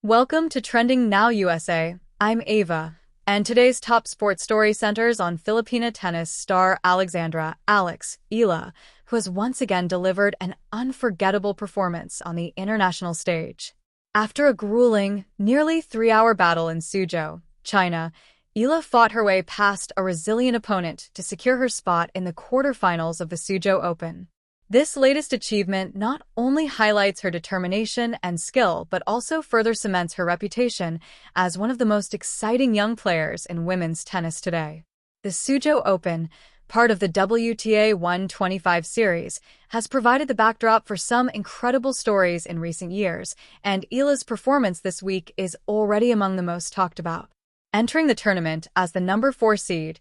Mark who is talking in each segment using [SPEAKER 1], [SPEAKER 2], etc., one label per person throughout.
[SPEAKER 1] Welcome to Trending Now USA. I'm Ava, and today's top sports story centers on Filipina tennis star Alex Eala, who has once again delivered an unforgettable performance on the international stage. After a grueling, nearly 3-hour battle in Suzhou, China, Eala fought her way past a resilient opponent to secure her spot in the quarterfinals of the Suzhou Open. This latest achievement not only highlights her determination and skill, but also further cements her reputation as one of the most exciting young players in women's tennis today. The Suzhou Open, part of the WTA 125 series, has provided the backdrop for some incredible stories in recent years, and Eala's performance this week is already among the most talked about. Entering the tournament as the number 4 seed,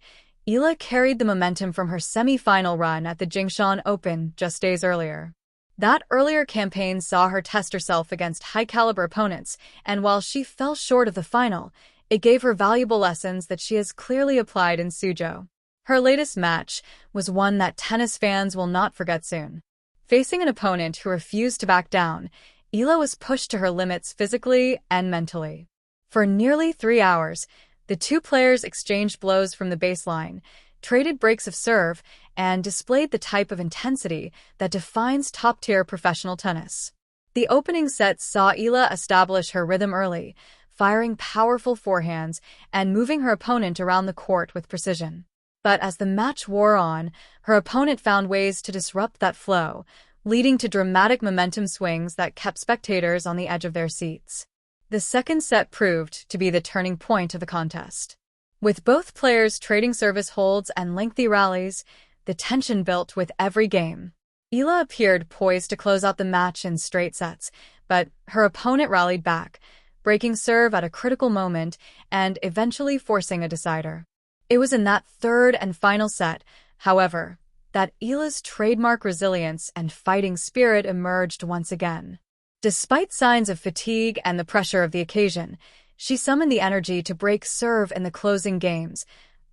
[SPEAKER 1] Eala carried the momentum from her semi-final run at the Suzhou Open just days earlier. That earlier campaign saw her test herself against high-caliber opponents, and while she fell short of the final, it gave her valuable lessons that she has clearly applied in Suzhou. Her latest match was one that tennis fans will not forget soon. Facing an opponent who refused to back down, Eala was pushed to her limits physically and mentally. For nearly 3 hours, the two players exchanged blows from the baseline, traded breaks of serve, and displayed the type of intensity that defines top-tier professional tennis. The opening set saw Eala establish her rhythm early, firing powerful forehands and moving her opponent around the court with precision. But as the match wore on, her opponent found ways to disrupt that flow, leading to dramatic momentum swings that kept spectators on the edge of their seats. The second set proved to be the turning point of the contest. With both players trading service holds and lengthy rallies, the tension built with every game. Eala appeared poised to close out the match in straight sets, but her opponent rallied back, breaking serve at a critical moment and eventually forcing a decider. It was in that third and final set, however, that Eala's trademark resilience and fighting spirit emerged once again. Despite signs of fatigue and the pressure of the occasion, she summoned the energy to break serve in the closing games,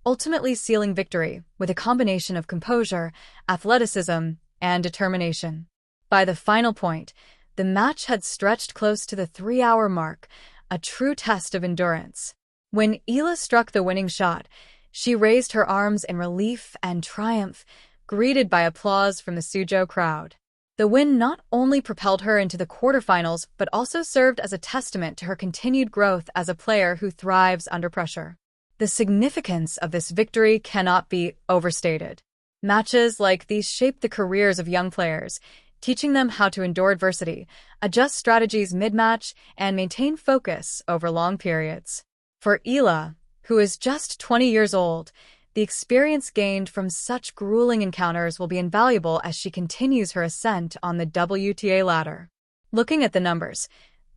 [SPEAKER 1] ultimately sealing victory with a combination of composure, athleticism, and determination. By the final point, the match had stretched close to the 3-hour mark, a true test of endurance. When Eala struck the winning shot, she raised her arms in relief and triumph, greeted by applause from the Suzhou crowd. The win not only propelled her into the quarterfinals, but also served as a testament to her continued growth as a player who thrives under pressure. The significance of this victory cannot be overstated. Matches like these shape the careers of young players, teaching them how to endure adversity, adjust strategies mid-match, and maintain focus over long periods. For Eala, who is just 20 years old, the experience gained from such grueling encounters will be invaluable as she continues her ascent on the WTA ladder. Looking at the numbers,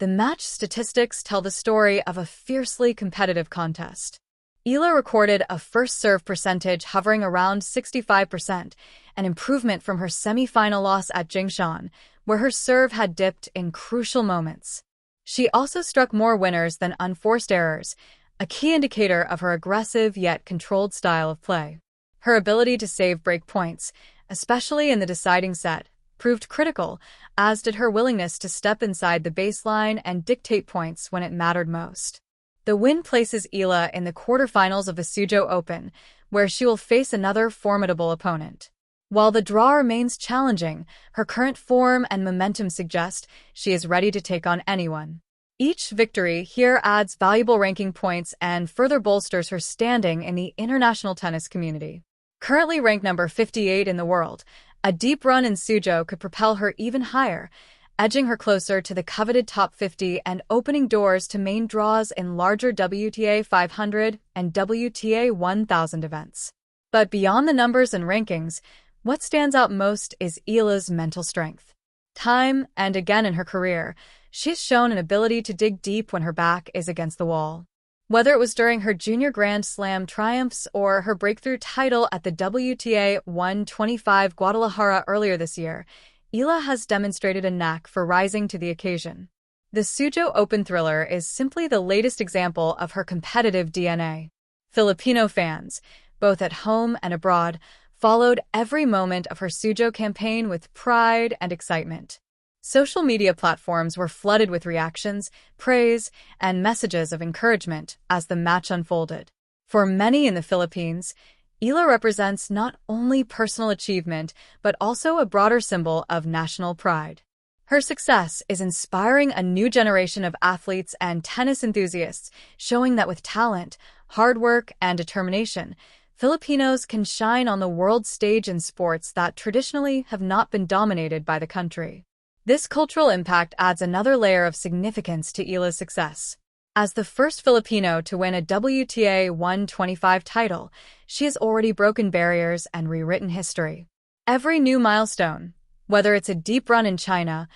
[SPEAKER 1] the match statistics tell the story of a fiercely competitive contest. Eala recorded a first serve percentage hovering around 65%, an improvement from her semi-final loss at Suzhou, where her serve had dipped in crucial moments. She also struck more winners than unforced errors, a key indicator of her aggressive yet controlled style of play. Her ability to save break points, especially in the deciding set, proved critical, as did her willingness to step inside the baseline and dictate points when it mattered most. The win places Eala in the quarterfinals of the Suzhou Open, where she will face another formidable opponent. While the draw remains challenging, her current form and momentum suggest she is ready to take on anyone. Each victory here adds valuable ranking points and further bolsters her standing in the international tennis community. Currently ranked number 58 in the world, a deep run in Suzhou could propel her even higher, edging her closer to the coveted top 50 and opening doors to main draws in larger WTA 500 and WTA 1000 events. But beyond the numbers and rankings, what stands out most is Eala's mental strength. Time and again in her career, she's shown an ability to dig deep when her back is against the wall. Whether it was during her junior Grand Slam triumphs or her breakthrough title at the WTA 125 Guadalajara earlier this year, Eala has demonstrated a knack for rising to the occasion. The Suzhou Open thriller is simply the latest example of her competitive DNA. Filipino fans, both at home and abroad, followed every moment of her Suzhou campaign with pride and excitement. Social media platforms were flooded with reactions, praise, and messages of encouragement as the match unfolded. For many in the Philippines, Eala represents not only personal achievement, but also a broader symbol of national pride. Her success is inspiring a new generation of athletes and tennis enthusiasts, showing that with talent, hard work, and determination, Filipinos can shine on the world stage in sports that traditionally have not been dominated by the country. This cultural impact adds another layer of significance to Eala's success. As the first Filipino to win a WTA 125 title, she has already broken barriers and rewritten history. Every new milestone, whether it's a deep run in China,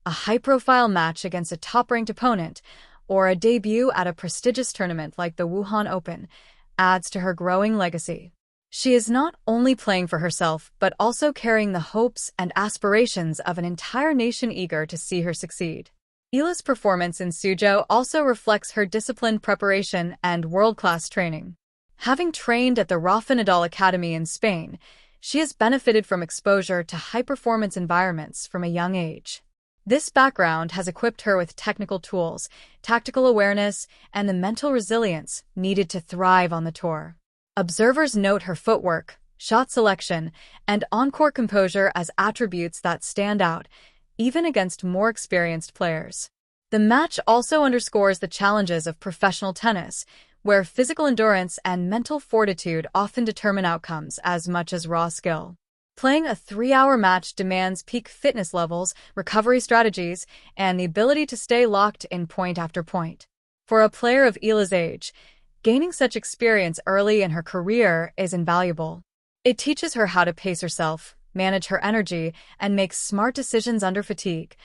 [SPEAKER 1] a high-profile match against a top-ranked opponent, or a debut at a prestigious tournament like the Suzhou Open, adds to her growing legacy. She is not only playing for herself, but also carrying the hopes and aspirations of an entire nation eager to see her succeed. Eala's performance in Suzhou also reflects her disciplined preparation and world-class training. Having trained at the Rafa Nadal Academy in Spain, she has benefited from exposure to high-performance environments from a young age. This background has equipped her with technical tools, tactical awareness, and the mental resilience needed to thrive on the tour. Observers note her footwork, shot selection, and on-court composure as attributes that stand out, even against more experienced players. The match also underscores the challenges of professional tennis, where physical endurance and mental fortitude often determine outcomes as much as raw skill. Playing a 3-hour match demands peak fitness levels, recovery strategies, and the ability to stay locked in point after point. For a player of Eala's age, gaining such experience early in her career is invaluable. It teaches her how to pace herself, manage her energy, and make smart decisions under fatigue,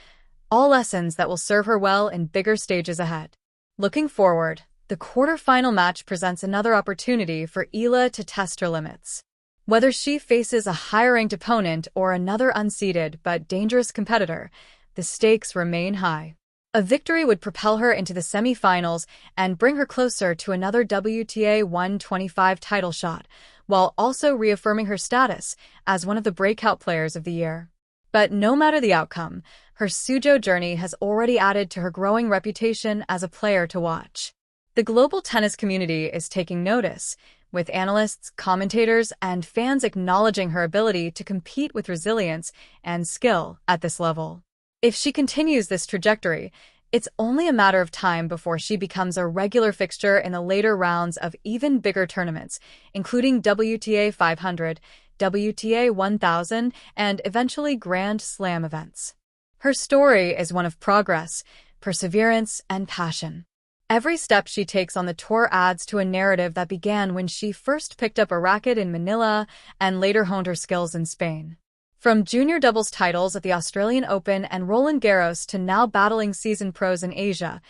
[SPEAKER 1] all lessons that will serve her well in bigger stages ahead. Looking forward, the quarterfinal match presents another opportunity for Eala to test her limits. Whether she faces a higher-ranked opponent or another unseeded but dangerous competitor, the stakes remain high. A victory would propel her into the semi-finals and bring her closer to another WTA 125 title shot, while also reaffirming her status as one of the breakout players of the year. But no matter the outcome, her Suzhou journey has already added to her growing reputation as a player to watch. The global tennis community is taking notice, with analysts, commentators, and fans acknowledging her ability to compete with resilience and skill at this level. If she continues this trajectory, it's only a matter of time before she becomes a regular fixture in the later rounds of even bigger tournaments, including WTA 500, WTA 1000, and eventually Grand Slam events. Her story is one of progress, perseverance, and passion. Every step she takes on the tour adds to a narrative that began when she first picked up a racket in Manila and later honed her skills in Spain. From junior doubles titles at the Australian Open and Roland Garros to now battling seasoned pros in Asia,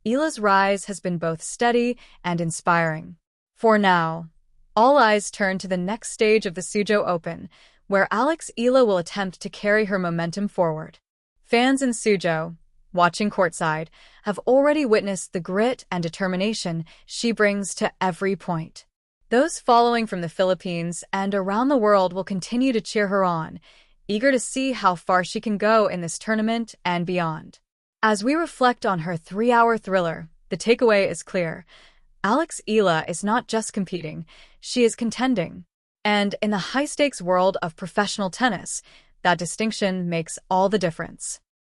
[SPEAKER 1] Eala's rise has been both steady and inspiring. For now, all eyes turn to the next stage of the Suzhou Open, where Alex Eala will attempt to carry her momentum forward. Fans in Suzhou, watching courtside, have already witnessed the grit and determination she brings to every point. Those following from the Philippines and around the world will continue to cheer her on, eager to see how far she can go in this tournament and beyond. As we reflect on her 3-hour thriller, the takeaway is clear. Alex Eala is not just competing, she is contending. And in the high-stakes world of professional tennis, that distinction makes all the difference.